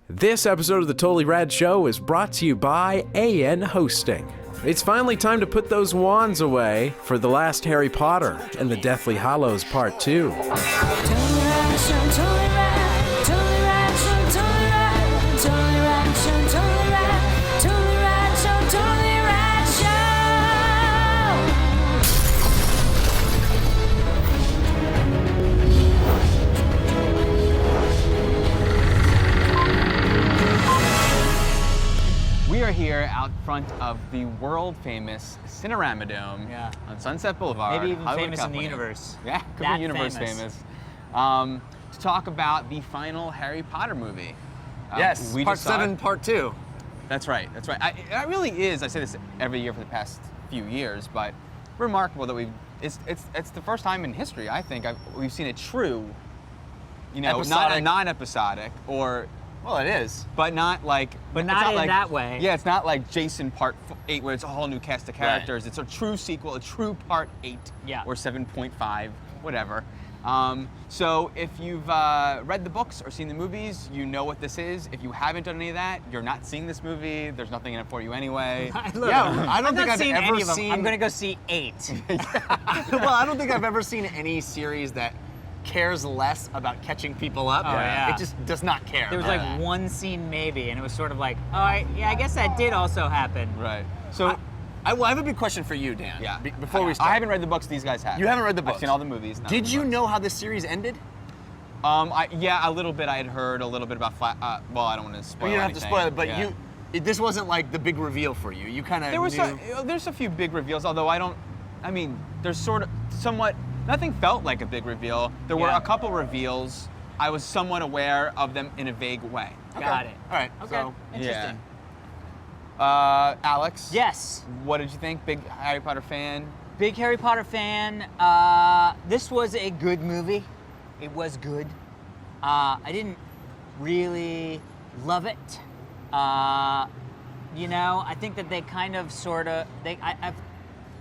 This episode of the Totally Rad Show is brought to you by AN Hosting. It's finally time to put those wands away for the last Harry Potter and the Deathly Hallows Part 2. We are here out front of the world-famous Cinerama Dome on Sunset Boulevard. Maybe even Hollywood, famous in the California. universe. Yeah, could That be universe famous. To talk about the final Harry Potter movie. Yes, we part just saw 7, it. part 2. That's right, that's right. It really is, I say this every year for the past few years, but remarkable that it's the first time in history, I think, we've seen a true, not a Episodic. non-episodic, or Well, it is. but not like, But it's not in like, that way. Yeah, it's not like Jason Part 8 where it's a whole new cast of characters. It's a true sequel, a true Part 8 or 7.5, whatever. So if you've read the books or seen the movies, you know what this is. If you haven't done any of that, you're not seeing this movie. There's nothing in it for you anyway. Look, Yeah, I don't I've think not I've seen ever any of them. seen- I'm gonna go see 8. Well, I don't think I've ever seen any series that cares less about catching people up. Oh, yeah. It just does not care. There was about like that. one scene maybe, and it was sort of like, oh, I guess that did also happen. Right. So, I have a big question for you, Dan. yeah. Before we start. I haven't read the books, these guys have. You haven't read the I've books? seen all the movies. not Did read the you books. know how this series ended? Yeah, a little bit. I had heard a little bit about, well, I don't want to spoil You don't have to anything. spoil it, but Yeah. this wasn't like the big reveal for you. You kind of There's a few big reveals, although there's sort of somewhat, nothing felt like a big reveal. There were Yeah. a couple reveals. I was somewhat aware of them in a vague way. Got it. All right. Okay. So, Interesting. Alex? Yes. What did you think? Big Harry Potter fan? Big Harry Potter fan. This was a good movie. It was good. I didn't really love it. I think that they kind of sort of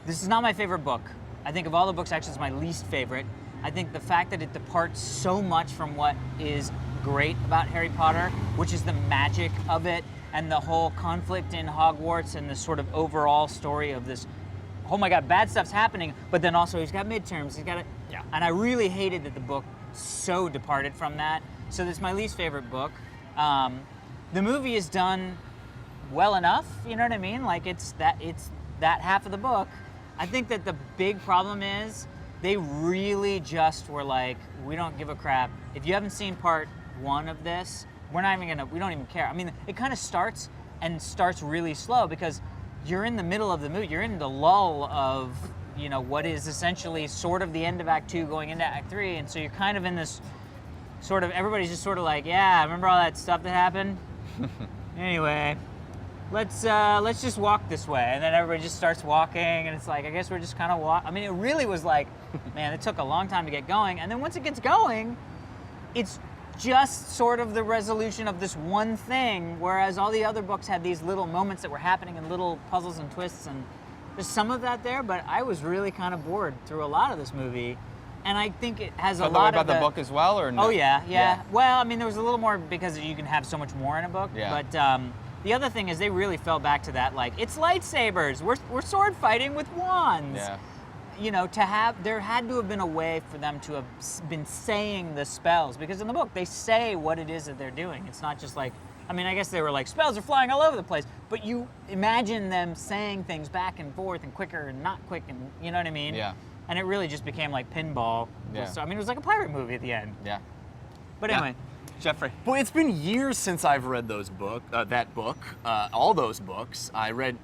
this is not my favorite book. I think of all the books, actually, it's my least favorite. I think the fact that it departs so much from what is great about Harry Potter, which is the magic of it and the whole conflict in Hogwarts and the sort of overall story of this, oh my God, bad stuff's happening, but then also he's got midterms, he's got it. Yeah. And I really hated that the book so departed from that. So this is my least favorite book. The movie is done well enough, you know what I mean? Like it's that half of the book. I think that the big problem is they really just were like, we don't give a crap. If you haven't seen part 1 of this, we don't even care. I mean, it kind of starts really slow because you're in the middle of the movie. You're in the lull of, what is essentially sort of the end of Act 2 going into Act 3. And so you're kind of in this sort of, everybody's just sort of like, yeah, remember all that stuff that happened? Anyway, let's just walk this way. And then everybody just starts walking, and it's like, I guess we're just kind of I mean, it really was like, man, it took a long time to get going. And then once it gets going, it's just sort of the resolution of this one thing, whereas all the other books had these little moments that were happening and little puzzles and twists, and there's some of that there, but I was really kind of bored through a lot of this movie. And I think it has a lot about the book as well, or no? Oh, yeah. Well, I mean, there was a little more because you can have so much more in a book. Yeah. But the other thing is they really fell back to that, like, it's lightsabers. We're sword fighting with wands. Yeah. There had to have been a way for them to have been saying the spells, because in the book they say what it is that they're doing. It's not just like, I mean, I guess they were like, spells are flying all over the place, but you imagine them saying things back and forth and quicker and not quick, and you know what I mean? Yeah. And it really just became like pinball. Yeah. So, I mean, it was like a pirate movie at the end. Yeah. But Yeah. anyway. Jeffrey? Well, it's been years since I've read that book, all those books. I read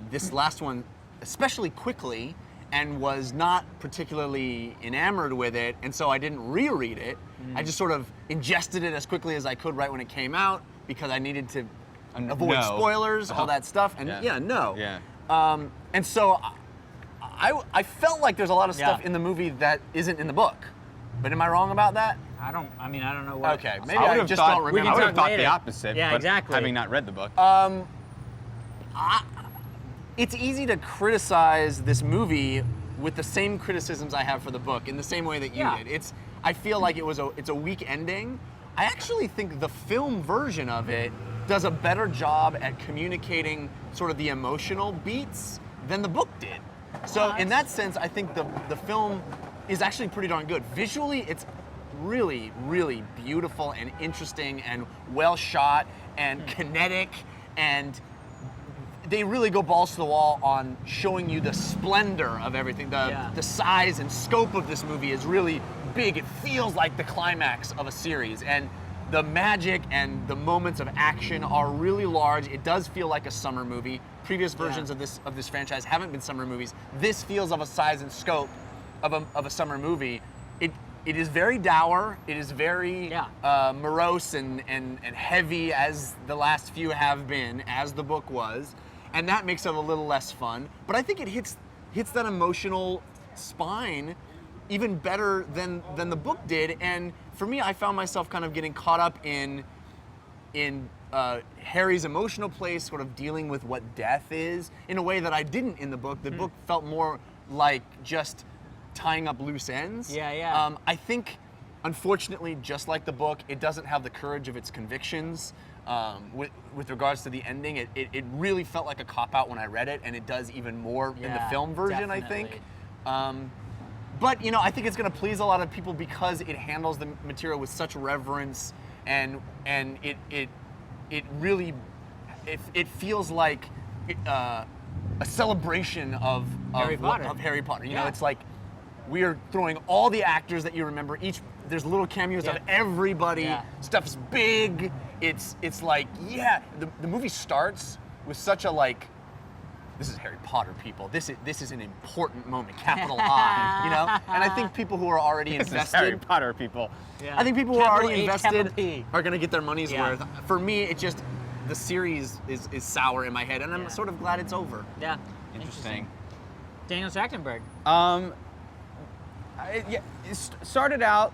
this last one especially quickly and was not particularly enamored with it, and so I didn't reread it. I just sort of ingested it as quickly as I could right when it came out because I needed to avoid spoilers, all that stuff, and Yeah. And so I felt like there's a lot of stuff in the movie that isn't in the book. But am I wrong about that? I don't know what. Okay, maybe I just don't remember. We can I would have talk thought the later. opposite, Yeah, but exactly. having not read the book. It's easy to criticize this movie with the same criticisms I have for the book in the same way that you Yeah. did. I feel like it's a weak ending. I actually think the film version of it does a better job at communicating sort of the emotional beats than the book did. So in that sense, I think the film is actually pretty darn good. Visually, it's really, really beautiful and interesting and well shot and kinetic, and they really go balls to the wall on showing you the splendor of everything. The size and scope of this movie is really big. It feels like the climax of a series, and the magic and the moments of action are really large. It does feel like a summer movie. Previous versions of this franchise haven't been summer movies. This feels of a size and scope of a summer movie. It is very dour. It is very morose and heavy, as the last few have been, as the book was, and that makes it a little less fun. But I think it hits that emotional spine even better than the book did. And for me, I found myself kind of getting caught up in Harry's emotional place, sort of dealing with what death is, in a way that I didn't in the book. The book felt more like just tying up loose ends. I think, unfortunately, just like the book, it doesn't have the courage of its convictions. With regards to the ending, it really felt like a cop-out when I read it, and it does even more in the film version, definitely. I think. But I think it's going to please a lot of people because it handles the material with such reverence, and it really feels like a celebration of Harry Potter. You know, it's like we are throwing all the actors that you remember. There's little cameos of everybody. Stuff's big. It's like the movie starts with such a like. This is Harry Potter, people. This is an important moment, capital I, And I think people who are already invested. This is Harry Potter, people. I think people who are already invested are going to get their money's worth. For me, it just the series is sour in my head, and I'm sort of glad it's over. Yeah, interesting. Daniel Trachtenberg. It started out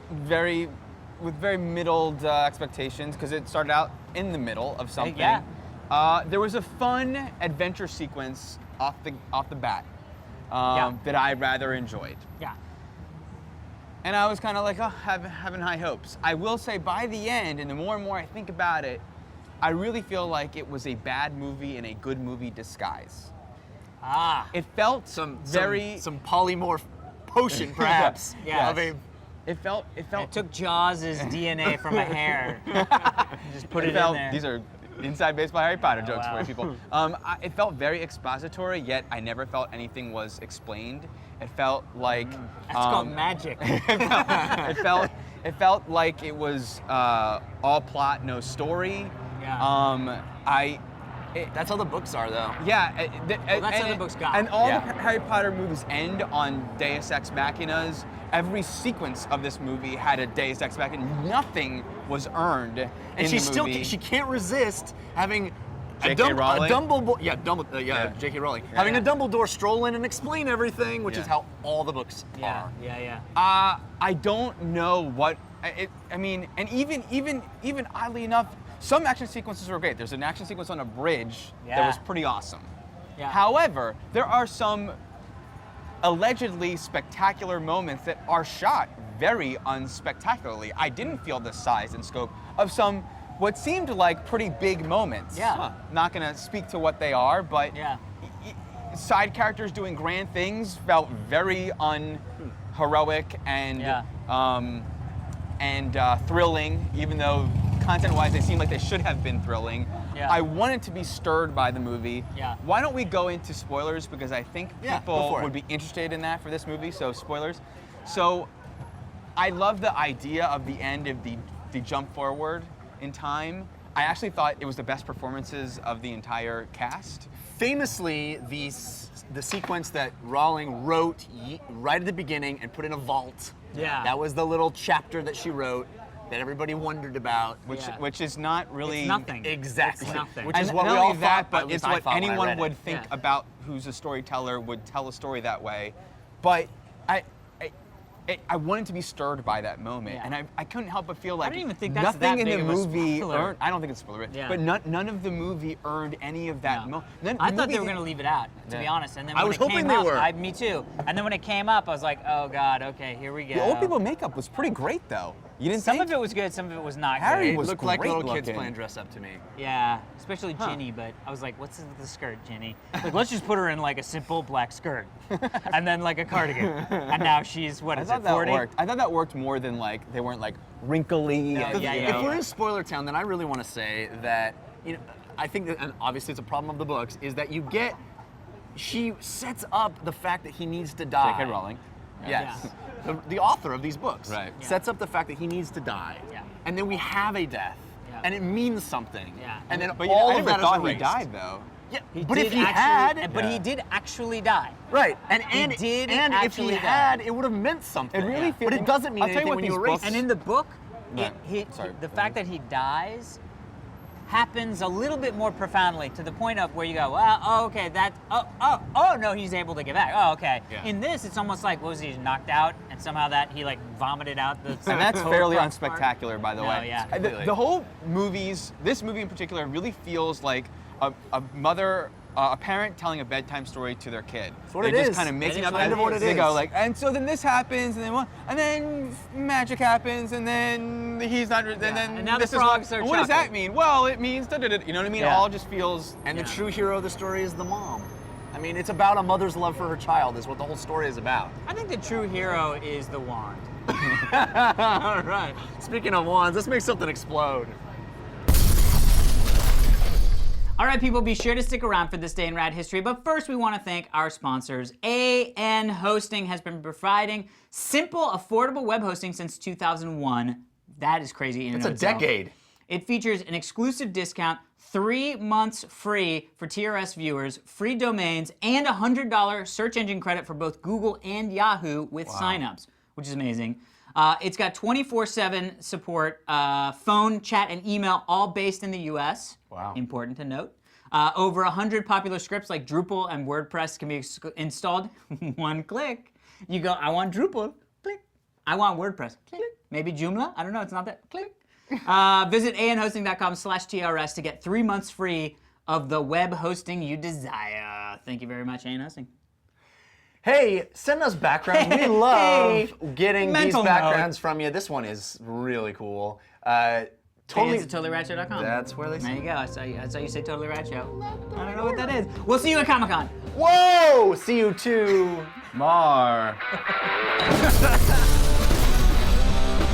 with very middled expectations because it started out in the middle of something. There was a fun adventure sequence off the bat that I rather enjoyed. And I was kind of like, having high hopes. I will say by the end, and the more and more I think about it, I really feel like it was a bad movie in a good movie disguise. It felt some polymorph potion, perhaps. It felt. It took Jaws' DNA from a hair. Just put it in there. These are inside baseball Harry Potter jokes for you people. It felt very expository, yet I never felt anything was explained. It felt like that's called magic. It felt like it was all plot, no story. That's how the books are, though. That's how the books got. And all the Harry Potter movies end on Deus Ex Machinas. Every sequence of this movie had a Deus Ex Machina. Nothing was earned in the movie. She can't resist having J.K. Rowling? a Dumbledore. J.K. Rowling. Having a Dumbledore stroll in and explain everything, which is how all the books are. I don't know what. And even oddly enough, some action sequences were great. There's an action sequence on a bridge that was pretty awesome. However, there are some allegedly spectacular moments that are shot very unspectacularly. I didn't feel the size and scope of some what seemed like pretty big moments. Not gonna speak to what they are, but side characters doing grand things felt very unheroic and thrilling, even though content-wise they seem like they should have been thrilling. I wanted to be stirred by the movie. Why don't we go into spoilers, because I think people would be interested in that for this movie, so spoilers. So I love the idea of the end of the jump forward in time. I actually thought it was the best performances of the entire cast. Famously, the sequence that Rowling wrote right at the beginning and put in a vault. That was the little chapter that she wrote that everybody wondered about, which is not really it's nothing. Exactly. It's nothing. Which is what we all thought, but it's what anyone would think about who's a storyteller would tell a story that way. But I wanted to be stirred by that moment, Yeah. and I couldn't help but feel like don't even think that's nothing that in big the of a movie spoiler. earned. I don't think it's a spoiler, Yeah. but none of the movie earned any of that moment. I thought they were going to leave it out, to be Yeah. honest. And then I when was it hoping came they up, were. Me too. And then when it came up, I was like, oh God, okay, here we go. The old people makeup was pretty great, though. You didn't Some think? of it was good, some of it was not Harry good. It was looked like great little kids looking. playing dress up to me. Yeah, especially Ginny, but I was like, what's with the skirt, Ginny? Like, let's just put her in like a simple black skirt and then like a cardigan. And now she's, what I is thought it, that 40? worked. I thought that worked more than like they weren't like wrinkly. No, and, yeah, you yeah, know. If we're in spoiler town, then I really want to say that, you know, I think that, and obviously it's a problem of the books, is that she sets up the fact that he needs to die. J.K. Rowling. Yes. The author of these books Right. Yeah. sets up the fact that he needs to die. Yeah. And then we have a death. Yeah. And it means something. Yeah. And then But all I of never that thought is he erased. died though. Yeah, He but did if he actually, had, but he did actually die. right, and He did and if actually he die. had, it would have meant something. It really feels. But it doesn't mean I'll tell you anything what when you these erase books- And in the book, Yeah. Sorry. the fact that he dies happens a little bit more profoundly to the point of where you go, well, oh, okay, oh, no, he's able to get back. Oh, okay. Yeah. In this, it's almost like, what was he, knocked out, and somehow that he like vomited out the. And that's fairly crux part? unspectacular, by the No, way. yeah. The whole this movie in particular, really feels like a mother, a parent telling a bedtime story to their kid. That's what They're it just is. kind of mixing That is up. kind of what it They is. go like, and so then this happens, and then magic happens, and then he's not, and then And now the this is frogs are what does that chocolate. mean? Well, it means da-da-da. You know what I mean? Yeah. It all just feels. And Yeah. the true hero of the story is the mom. I mean, it's about a mother's love for her child, is what the whole story is about. I think the true hero is the wand. All right. Speaking of wands, let's make something explode. All right, people, be sure to stick around for this day in rad history. But first, we want to thank our sponsors. AN Hosting has been providing simple, affordable web hosting since 2001. That is crazy in and It's of a itself. decade. It features an exclusive discount, 3 months free for TRS viewers, free domains, and $100 search engine credit for both Google and Yahoo with signups, which is amazing. It's got 24/7 support, phone, chat, and email, all based in the US. Wow. Important to note. Over 100 popular scripts like Drupal and WordPress can be installed. One click. You go, I want Drupal. Click. I want WordPress. Click. Maybe Joomla. I don't know. It's not that. Click. Visit anhosting.com/TRS to get 3 months free of the web hosting you desire. Thank you very much, AN Hosting. Hey, send us backgrounds. We love Hey, getting these mental backgrounds from you. This one is really cool. Fans at TotallyRadShow.com. That's where they There say. you go. I saw you say Totally Rad Show. I don't know what that is. We'll see you at Comic-Con. Whoa! See you too. Mar.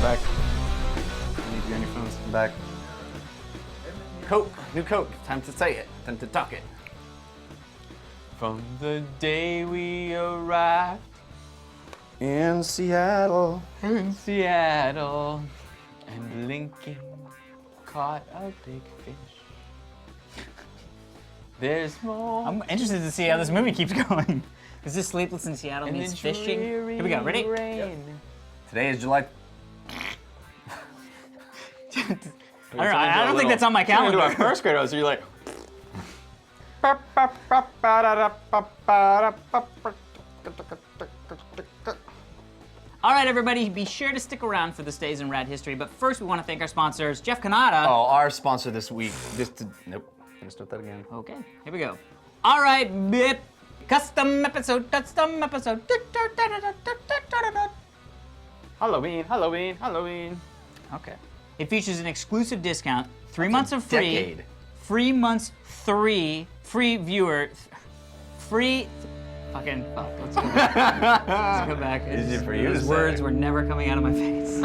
Back. I need your phones. Back. Coke. New Coke. Time to say it. Time to talk it. From the day we arrived In Seattle. in Seattle, and Lincoln caught a big fish. There's more. I'm interested to see how this movie keeps going. Is this Sleepless in Seattle in the means fishing? Here we go. Ready? rain. Today is July. I don't think that's on my Turn into calendar. a first grader, so you're like. All right, everybody, be sure to stick around for this Days in Rad History. But first, we want to thank our sponsors, Jeff Cannata. Oh, our sponsor this week. Nope. Gonna start that again. Okay, here we go. All right, bip. Custom episode. Halloween, Halloween, Halloween. Okay. It features an exclusive discount, 3 months of free, decade. 3 months free viewer, free. Fucking fuck. Let's go back. Let's go back. Easy for you to Those say. words were never coming out of my face.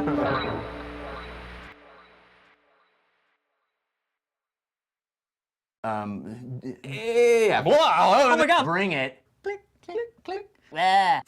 Yeah. Oh my God. Bring it. Click, click, click. Ah.